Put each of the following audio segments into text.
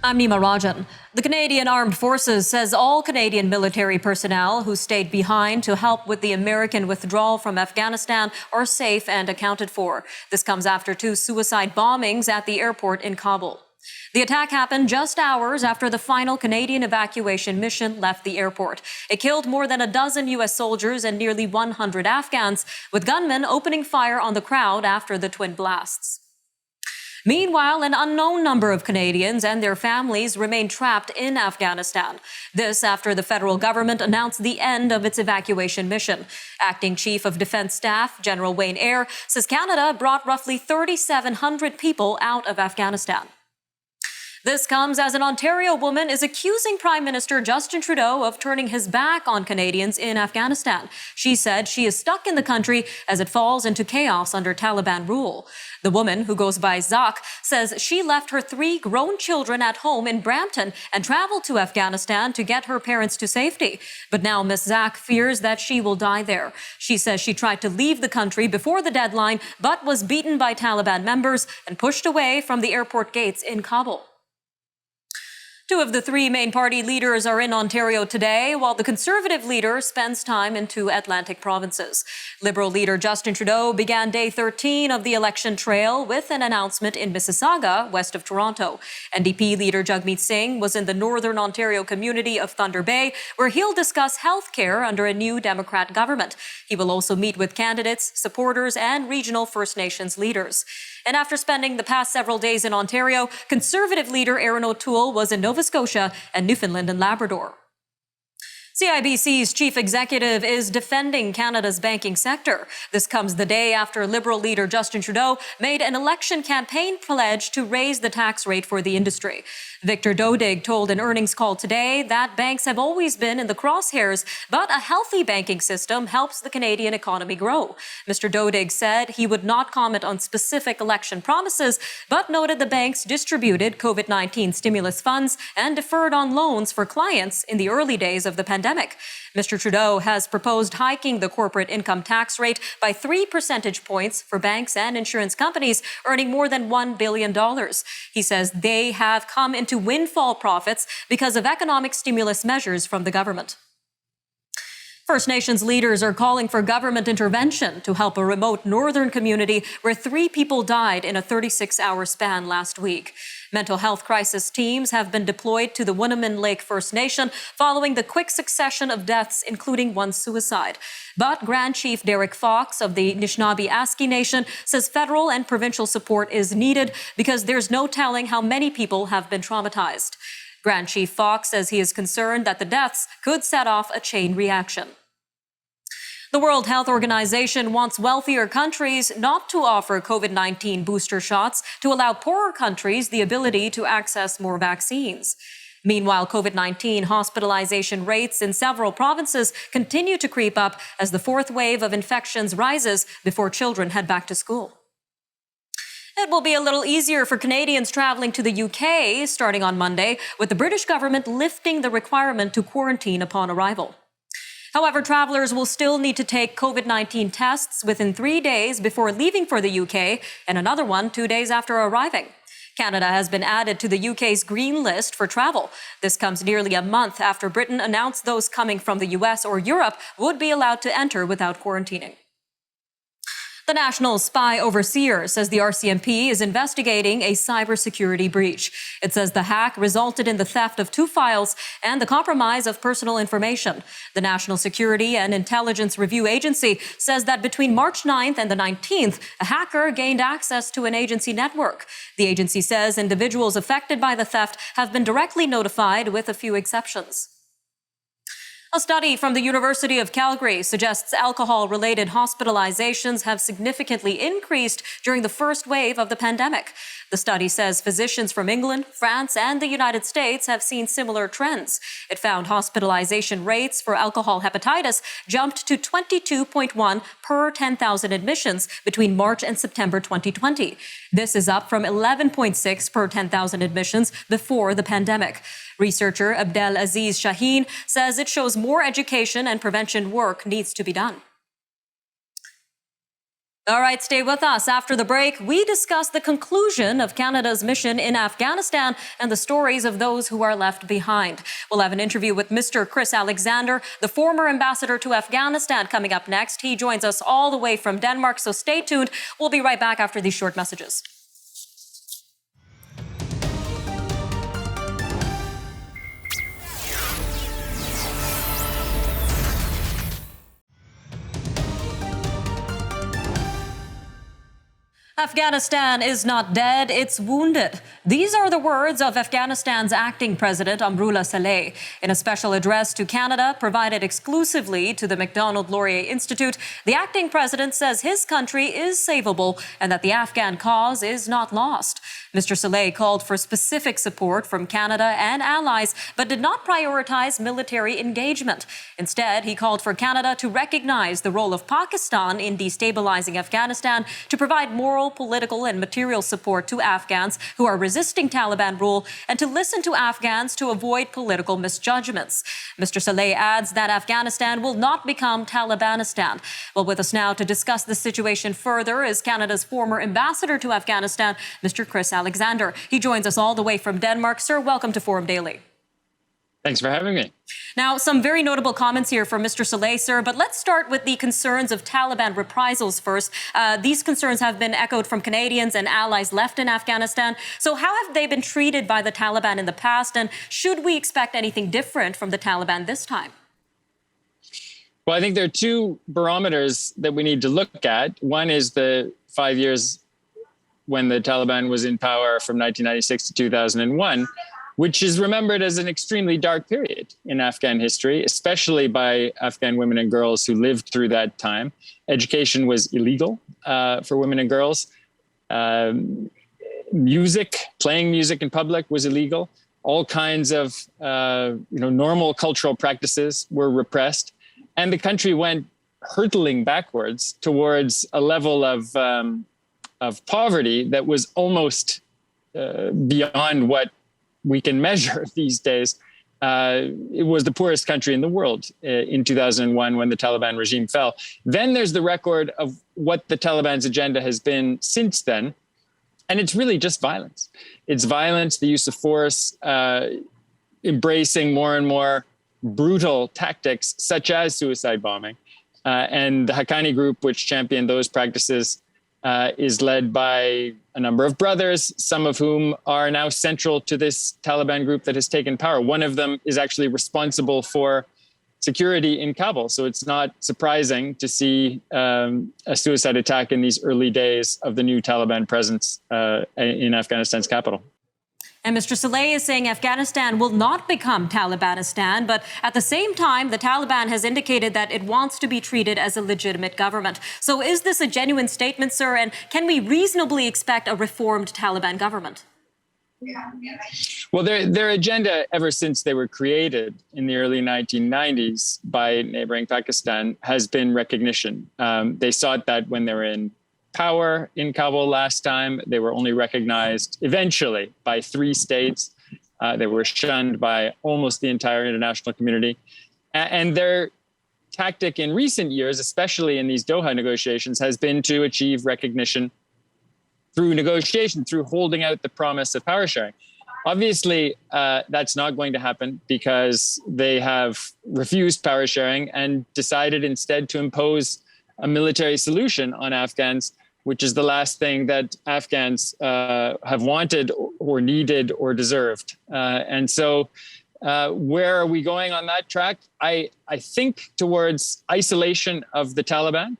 I'm Nima Rajan. The Canadian Armed Forces says all Canadian military personnel who stayed behind to help with the American withdrawal from Afghanistan are safe and accounted for. This comes after 2 suicide bombings at the airport in Kabul. The attack happened just hours after the final Canadian evacuation mission left the airport. It killed more than a dozen U.S. soldiers and nearly 100 Afghans, with gunmen opening fire on the crowd after the twin blasts. Meanwhile, an unknown number of Canadians and their families remain trapped in Afghanistan. This after the federal government announced the end of its evacuation mission. Acting Chief of Defense Staff General Wayne Eyre says Canada brought roughly 3,700 people out of Afghanistan. This comes as an Ontario woman is accusing Prime Minister Justin Trudeau of turning his back on Canadians in Afghanistan. She said she is stuck in the country as it falls into chaos under Taliban rule. The woman, who goes by Zak, says she left her 3 grown children at home in Brampton and traveled to Afghanistan to get her parents to safety. But now Ms. Zak fears that she will die there. She says she tried to leave the country before the deadline, but was beaten by Taliban members and pushed away from the airport gates in Kabul. 2 of the 3 main party leaders are in Ontario today, while the Conservative leader spends time in 2 Atlantic provinces. Liberal leader Justin Trudeau began day 13 of the election trail with an announcement in Mississauga, west of Toronto. NDP leader Jagmeet Singh was in the Northern Ontario community of Thunder Bay, where he'll discuss health care under a new Democrat government. He will also meet with candidates, supporters, and regional First Nations leaders. And after spending the past several days in Ontario, Conservative leader Erin O'Toole was in Nova Scotia and Newfoundland and Labrador. CIBC's chief executive is defending Canada's banking sector. This comes the day after Liberal leader Justin Trudeau made an election campaign pledge to raise the tax rate for the industry. Victor Dodig told an earnings call today that banks have always been in the crosshairs, but a healthy banking system helps the Canadian economy grow. Mr. Dodig said he would not comment on specific election promises, but noted the banks distributed COVID-19 stimulus funds and deferred on loans for clients in the early days of the pandemic. Mr. Trudeau has proposed hiking the corporate income tax rate by 3 percentage points for banks and insurance companies earning more than $1 billion. He says they have come into windfall profits because of economic stimulus measures from the government. First Nations leaders are calling for government intervention to help a remote northern community where 3 people died in a 36-hour span last week. Mental health crisis teams have been deployed to the Winnimin Lake First Nation following the quick succession of deaths, including 1 suicide. But Grand Chief Derek Fox of the Anishinaabe-Aski Nation says federal and provincial support is needed because there's no telling how many people have been traumatized. Grand Chief Fox says he is concerned that the deaths could set off a chain reaction. The World Health Organization wants wealthier countries not to offer COVID-19 booster shots to allow poorer countries the ability to access more vaccines. Meanwhile, COVID-19 hospitalization rates in several provinces continue to creep up as the 4th wave of infections rises before children head back to school. It will be a little easier for Canadians traveling to the UK starting on Monday, with the British government lifting the requirement to quarantine upon arrival. However, travelers will still need to take COVID-19 tests within 3 days before leaving for the UK and another one 2 days after arriving. Canada has been added to the UK's green list for travel. This comes nearly a month after Britain announced those coming from the US or Europe would be allowed to enter without quarantining. The National Spy Overseer says the RCMP is investigating a cybersecurity breach. It says the hack resulted in the theft of 2 files and the compromise of personal information. The National Security and Intelligence Review Agency says that between March 9th and the 19th, a hacker gained access to an agency network. The agency says individuals affected by the theft have been directly notified, with a few exceptions. A study from the University of Calgary suggests alcohol-related hospitalizations have significantly increased during the first wave of the pandemic. The study says physicians from England, France, and the United States have seen similar trends. It found hospitalization rates for alcohol hepatitis jumped to 22.1 per 10,000 admissions between March and September 2020. This is up from 11.6 per 10,000 admissions before the pandemic. Researcher Abdel Aziz Shaheen says it shows more education and prevention work needs to be done. All right, stay with us. After the break, we discuss the conclusion of Canada's mission in Afghanistan and the stories of those who are left behind. We'll have an interview with Mr. Chris Alexander, the former ambassador to Afghanistan, coming up next. He joins us all the way from Denmark, so stay tuned. We'll be right back after these short messages. Afghanistan is not dead, it's wounded. These are the words of Afghanistan's acting president, Amrullah Saleh. In a special address to Canada, provided exclusively to the Macdonald-Laurier Institute, the acting president says his country is savable and that the Afghan cause is not lost. Mr. Saleh called for specific support from Canada and allies, but did not prioritize military engagement. Instead, he called for Canada to recognize the role of Pakistan in destabilizing Afghanistan, to provide moral, political, and material support to Afghans who are resisting Taliban rule, and to listen to Afghans to avoid political misjudgments. Mr. Saleh adds that Afghanistan will not become Talibanistan. Well, with us now to discuss the situation further is Canada's former ambassador to Afghanistan, Mr. Chris Alexander. He joins us all the way from Denmark. Sir, welcome to Forum Daily. Thanks for having me. Now, some very notable comments here from Mr. Saleh, sir, but let's start with the concerns of Taliban reprisals first. These concerns have been echoed from Canadians and allies left in Afghanistan. So how have they been treated by the Taliban in the past, and should we expect anything different from the Taliban this time? Well, I think there are two barometers that we need to look at. One is the 5 years when the Taliban was in power from 1996 to 2001, which is remembered as an extremely dark period in Afghan history, especially by Afghan women and girls who lived through that time. Education was illegal for women and girls. Playing music in public was illegal. All kinds of normal cultural practices were repressed. And the country went hurtling backwards towards a level of poverty that was almost beyond what we can measure these days. It was the poorest country in the world in 2001 when the Taliban regime fell. Then there's the record of what the Taliban's agenda has been since then. And it's really just violence. It's violence, the use of force, embracing more and more brutal tactics, such as suicide bombing. And the Haqqani group, which championed those practices, is led by a number of brothers, some of whom are now central to this Taliban group that has taken power. One of them is actually responsible for security in Kabul. So it's not surprising to see a suicide attack in these early days of the new Taliban presence in Afghanistan's capital. And Mr. Saleh is saying Afghanistan will not become Talibanistan, but at the same time, the Taliban has indicated that it wants to be treated as a legitimate government. So is this a genuine statement, sir? And can we reasonably expect a reformed Taliban government? Well, their agenda, ever since they were created in the early 1990s by neighboring Pakistan, has been recognition. They sought that when they were in power in Kabul last time. They were only recognized eventually by 3 states. They were shunned by almost the entire international community. And their tactic in recent years, especially in these Doha negotiations, has been to achieve recognition through negotiation, through holding out the promise of power sharing. Obviously, that's not going to happen because they have refused power sharing and decided instead to impose a military solution on Afghans, which is the last thing that Afghans have wanted or needed or deserved. And so where are we going on that track? I think towards isolation of the Taliban,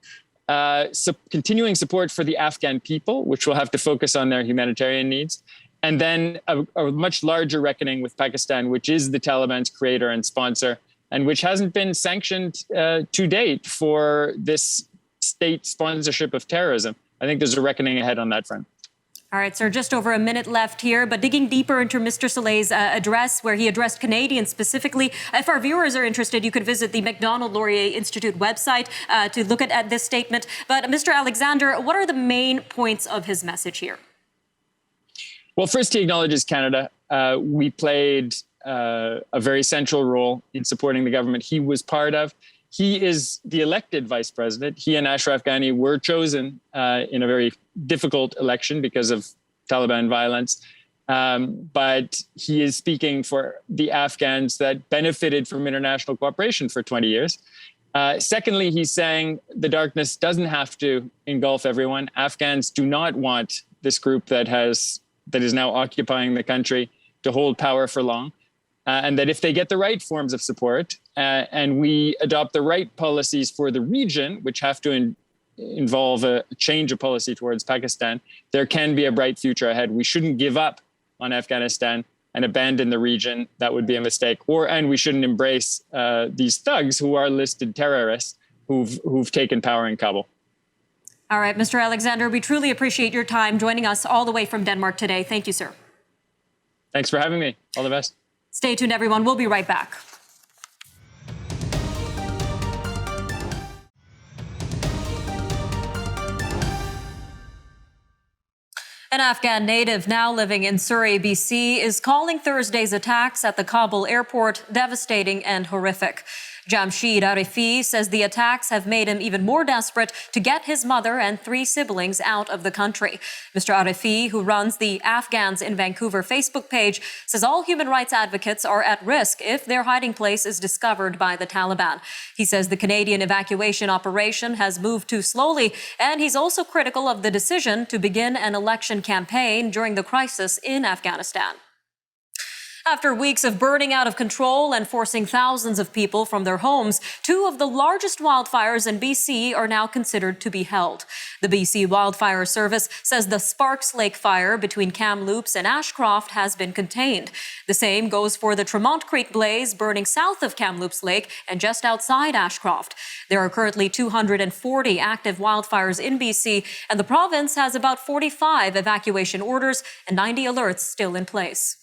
continuing support for the Afghan people, which will have to focus on their humanitarian needs, and then a much larger reckoning with Pakistan, which is the Taliban's creator and sponsor, and which hasn't been sanctioned to date for this state sponsorship of terrorism. I think there's a reckoning ahead on that front. All right, sir, just over a minute left here, but digging deeper into Mr. Saleh's address, where he addressed Canadians specifically. If our viewers are interested, you could visit the Macdonald-Laurier Institute website to look at this statement. But Mr. Alexander, what are the main points of his message here? Well, first, he acknowledges Canada. We played a very central role in supporting the government he was part of. He is the elected vice president. He and Ashraf Ghani were chosen in a very difficult election because of Taliban violence. But he is speaking for the Afghans that benefited from international cooperation for 20 years. Secondly, he's saying the darkness doesn't have to engulf everyone. Afghans do not want this group that is now occupying the country to hold power for long. And that if they get the right forms of support and we adopt the right policies for the region, which have to involve a change of policy towards Pakistan, there can be a bright future ahead. We shouldn't give up on Afghanistan and abandon the region. That would be a mistake. And we shouldn't embrace these thugs who are listed terrorists who've taken power in Kabul. All right, Mr. Alexander, we truly appreciate your time joining us all the way from Denmark today. Thank you, sir. Thanks for having me. All the best. Stay tuned, everyone. We'll be right back. An Afghan native now living in Surrey, BC, is calling Thursday's attacks at the Kabul airport devastating and horrific. Jamshid Arifi says the attacks have made him even more desperate to get his mother and 3 siblings out of the country. Mr. Arifi, who runs the Afghans in Vancouver Facebook page, says all human rights advocates are at risk if their hiding place is discovered by the Taliban. He says the Canadian evacuation operation has moved too slowly, and he's also critical of the decision to begin an election campaign during the crisis in Afghanistan. After weeks of burning out of control and forcing thousands of people from their homes, 2 of the largest wildfires in BC are now considered to be held. The BC Wildfire Service says the Sparks Lake fire between Kamloops and Ashcroft has been contained. The same goes for the Tremont Creek blaze burning south of Kamloops Lake and just outside Ashcroft. There are currently 240 active wildfires in BC, and the province has about 45 evacuation orders and 90 alerts still in place.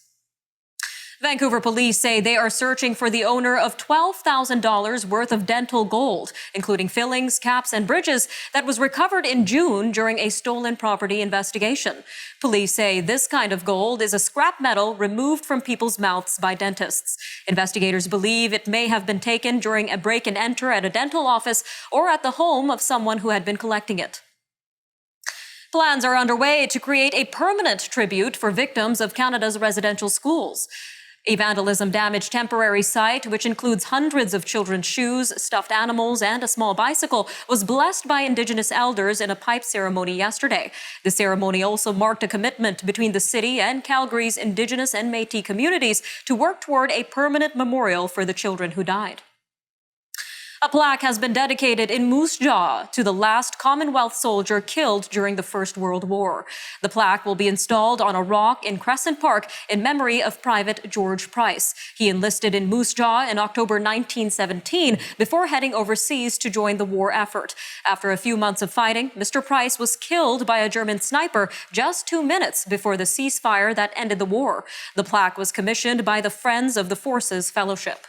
Vancouver police say they are searching for the owner of $12,000 worth of dental gold, including fillings, caps, and bridges, that was recovered in June during a stolen property investigation. Police say this kind of gold is a scrap metal removed from people's mouths by dentists. Investigators believe it may have been taken during a break and enter at a dental office or at the home of someone who had been collecting it. Plans are underway to create a permanent tribute for victims of Canada's residential schools. A vandalism-damaged temporary site, which includes hundreds of children's shoes, stuffed animals, and a small bicycle, was blessed by Indigenous elders in a pipe ceremony yesterday. The ceremony also marked a commitment between the city and Calgary's Indigenous and Métis communities to work toward a permanent memorial for the children who died. A plaque has been dedicated in Moose Jaw to the last Commonwealth soldier killed during the First World War. The plaque will be installed on a rock in Crescent Park in memory of Private George Price. He enlisted in Moose Jaw in October 1917 before heading overseas to join the war effort. After a few months of fighting, Mr. Price was killed by a German sniper just 2 minutes before the ceasefire that ended the war. The plaque was commissioned by the Friends of the Forces Fellowship.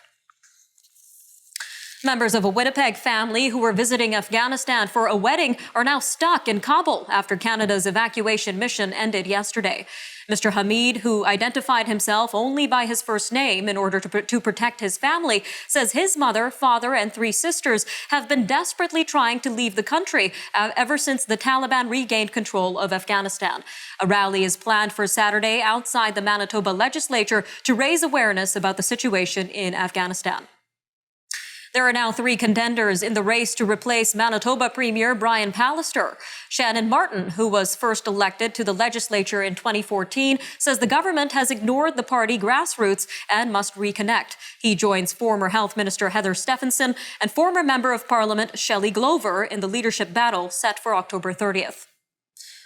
Members of a Winnipeg family who were visiting Afghanistan for a wedding are now stuck in Kabul after Canada's evacuation mission ended yesterday. Mr. Hamid, who identified himself only by his first name in order to protect his family, says his mother, father, and 3 sisters have been desperately trying to leave the country ever since the Taliban regained control of Afghanistan. A rally is planned for Saturday outside the Manitoba legislature to raise awareness about the situation in Afghanistan. There are now 3 contenders in the race to replace Manitoba Premier Brian Pallister. Shannon Martin, who was first elected to the legislature in 2014, says the government has ignored the party grassroots and must reconnect. He joins former Health Minister Heather Stephenson and former Member of Parliament Shelley Glover in the leadership battle set for October 30th.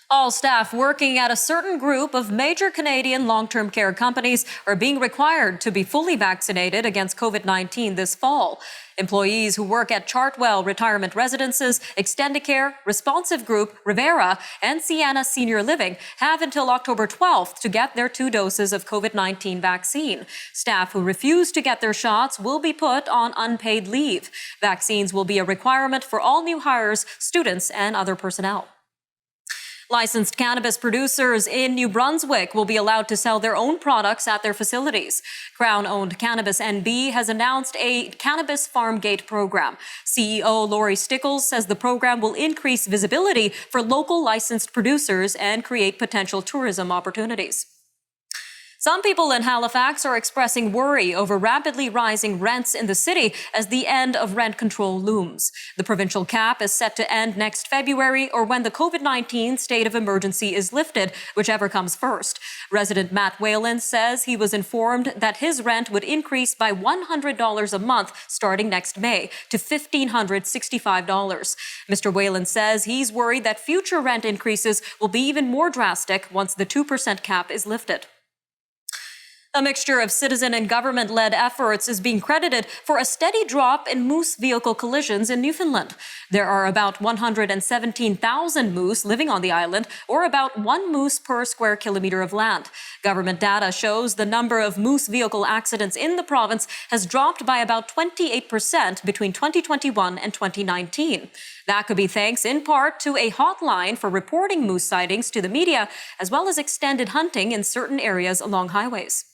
All staff working at a certain group of major Canadian long-term care companies are being required to be fully vaccinated against COVID-19 this fall. Employees who work at Chartwell Retirement Residences, Extendicare, Responsive Group, Rivera, and Sienna Senior Living have until October 12th to get their 2 doses of COVID-19 vaccine. Staff who refuse to get their shots will be put on unpaid leave. Vaccines will be a requirement for all new hires, students, and other personnel. Licensed cannabis producers in New Brunswick will be allowed to sell their own products at their facilities. Crown-owned Cannabis NB has announced a Cannabis Farm Gate program. CEO Lori Stickles says the program will increase visibility for local licensed producers and create potential tourism opportunities. Some people in Halifax are expressing worry over rapidly rising rents in the city as the end of rent control looms. The provincial cap is set to end next February or when the COVID-19 state of emergency is lifted, whichever comes first. Resident Matt Whalen says he was informed that his rent would increase by $100 a month starting next May to $1,565. Mr. Whalen says he's worried that future rent increases will be even more drastic once the 2% cap is lifted. A mixture of citizen and government-led efforts is being credited for a steady drop in moose vehicle collisions in Newfoundland. There are about 117,000 moose living on the island, or about 1 moose per square kilometer of land. Government data shows the number of moose vehicle accidents in the province has dropped by about 28% between 2021 and 2019. That could be thanks in part to a hotline for reporting moose sightings to the media, as well as extended hunting in certain areas along highways.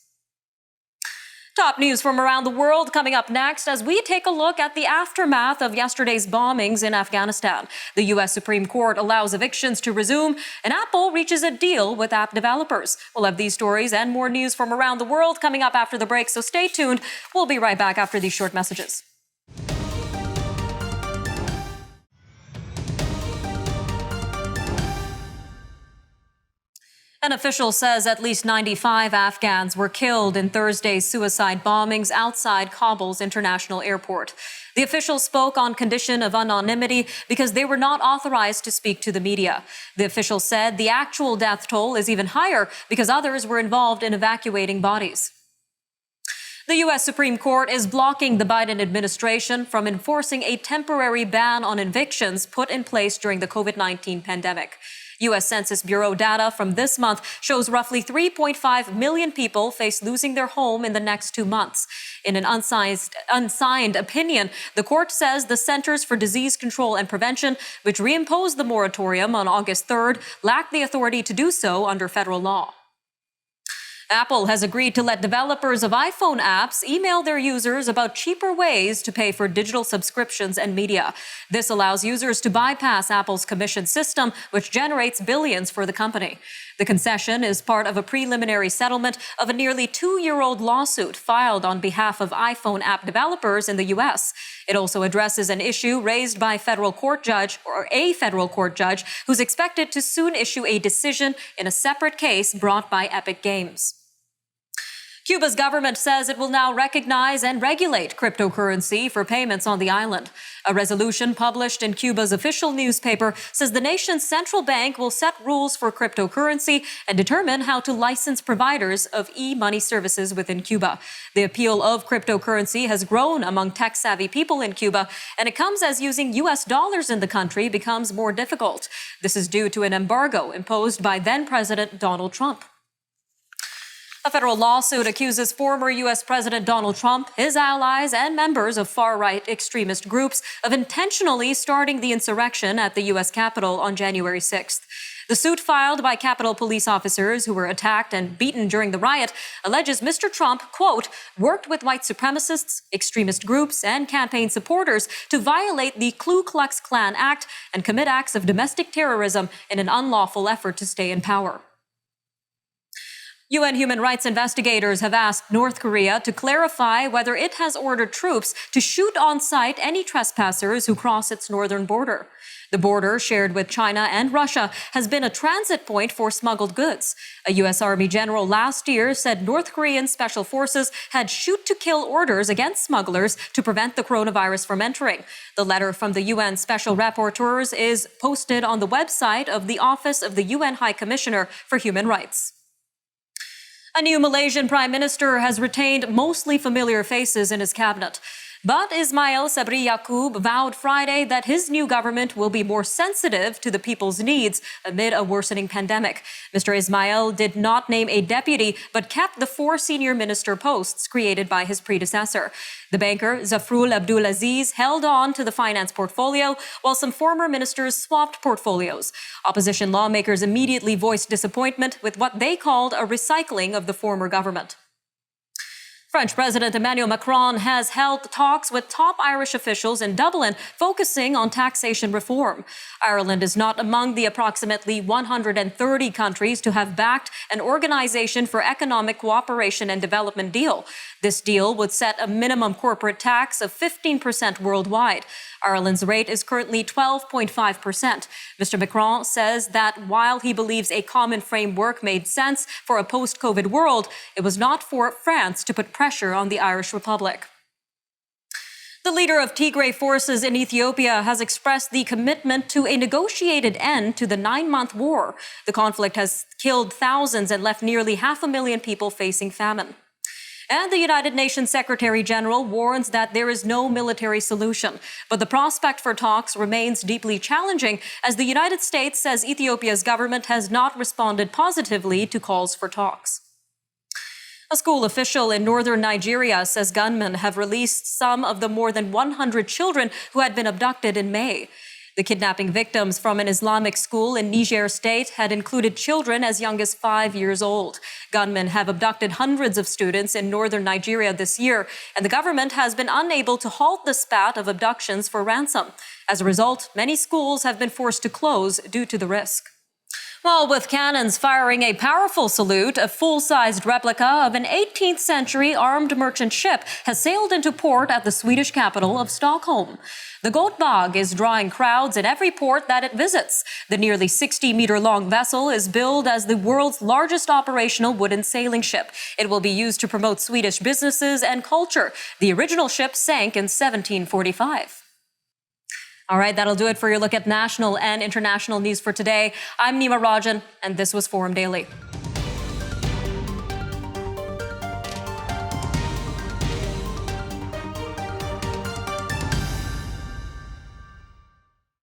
Top news from around the world coming up next as we take a look at the aftermath of yesterday's bombings in Afghanistan. The U.S. Supreme Court allows evictions to resume, and Apple reaches a deal with app developers. We'll have these stories and more news from around the world coming up after the break, so stay tuned. We'll be right back after these short messages. An official says at least 95 Afghans were killed in Thursday's suicide bombings outside Kabul's international airport. The official spoke on condition of anonymity because they were not authorized to speak to the media. The official said the actual death toll is even higher because others were involved in evacuating bodies. The U.S. Supreme Court is blocking the Biden administration from enforcing a temporary ban on evictions put in place during the COVID-19 pandemic. U.S. Census Bureau data from this month shows roughly 3.5 million people face losing their home in the next 2 months. In an unsigned opinion, the court says the Centers for Disease Control and Prevention, which reimposed the moratorium on August 3rd, lack the authority to do so under federal law. Apple has agreed to let developers of iPhone apps email their users about cheaper ways to pay for digital subscriptions and media. This allows users to bypass Apple's commission system, which generates billions for the company. The concession is part of a preliminary settlement of a nearly 2-year-old lawsuit filed on behalf of iPhone app developers in the U.S. It also addresses an issue raised by a federal court judge who's expected to soon issue a decision in a separate case brought by Epic Games. Cuba's government says it will now recognize and regulate cryptocurrency for payments on the island. A resolution published in Cuba's official newspaper says the nation's central bank will set rules for cryptocurrency and determine how to license providers of e-money services within Cuba. The appeal of cryptocurrency has grown among tech-savvy people in Cuba, and it comes as using U.S. dollars in the country becomes more difficult. This is due to an embargo imposed by then-President Donald Trump. A federal lawsuit accuses former U.S. President Donald Trump, his allies, and members of far-right extremist groups of intentionally starting the insurrection at the U.S. Capitol on January 6th. The suit filed by Capitol police officers who were attacked and beaten during the riot alleges Mr. Trump, quote, worked with white supremacists, extremist groups, and campaign supporters to violate the Ku Klux Klan Act and commit acts of domestic terrorism in an unlawful effort to stay in power. UN human rights investigators have asked North Korea to clarify whether it has ordered troops to shoot on sight any trespassers who cross its northern border. The border, shared with China and Russia, has been a transit point for smuggled goods. A U.S. Army general last year said North Korean special forces had shoot-to-kill orders against smugglers to prevent the coronavirus from entering. The letter from the UN Special Rapporteurs is posted on the website of the Office of the UN High Commissioner for Human Rights. A new Malaysian prime minister has retained mostly familiar faces in his cabinet. But Ismail Sabri Yaqub vowed Friday that his new government will be more sensitive to the people's needs amid a worsening pandemic. Mr. Ismail did not name a deputy, but kept the 4 senior minister posts created by his predecessor. The banker, Zafrul Abdulaziz, held on to the finance portfolio, while some former ministers swapped portfolios. Opposition lawmakers immediately voiced disappointment with what they called a recycling of the former government. French President Emmanuel Macron has held talks with top Irish officials in Dublin, focusing on taxation reform. Ireland is not among the approximately 130 countries to have backed an Organization for Economic Cooperation and Development deal. This deal would set a minimum corporate tax of 15% worldwide. Ireland's rate is currently 12.5%. Mr. Macron says that while he believes a common framework made sense for a post-COVID world, it was not for France to put pressure on the Irish Republic. The leader of Tigray forces in Ethiopia has expressed the commitment to a negotiated end to the 9-month war. The conflict has killed thousands and left nearly 500,000 people facing famine. And the United Nations Secretary General warns that there is no military solution. But the prospect for talks remains deeply challenging, as the United States says Ethiopia's government has not responded positively to calls for talks. A school official in northern Nigeria says gunmen have released some of the more than 100 children who had been abducted in May. The kidnapping victims from an Islamic school in Niger State had included children as young as 5 years old. Gunmen have abducted hundreds of students in northern Nigeria this year, and the government has been unable to halt the spat of abductions for ransom. As a result, many schools have been forced to close due to the risk. Well, with cannons firing a powerful salute, a full-sized replica of an 18th century armed merchant ship has sailed into port at the Swedish capital of Stockholm. The Gotbag is drawing crowds in every port that it visits. The nearly 60-meter-long vessel is billed as the world's largest operational wooden sailing ship. It will be used to promote Swedish businesses and culture. The original ship sank in 1745. All right, that'll do it for your look at national and international news for today. I'm Nima Rajan, and this was Forum Daily.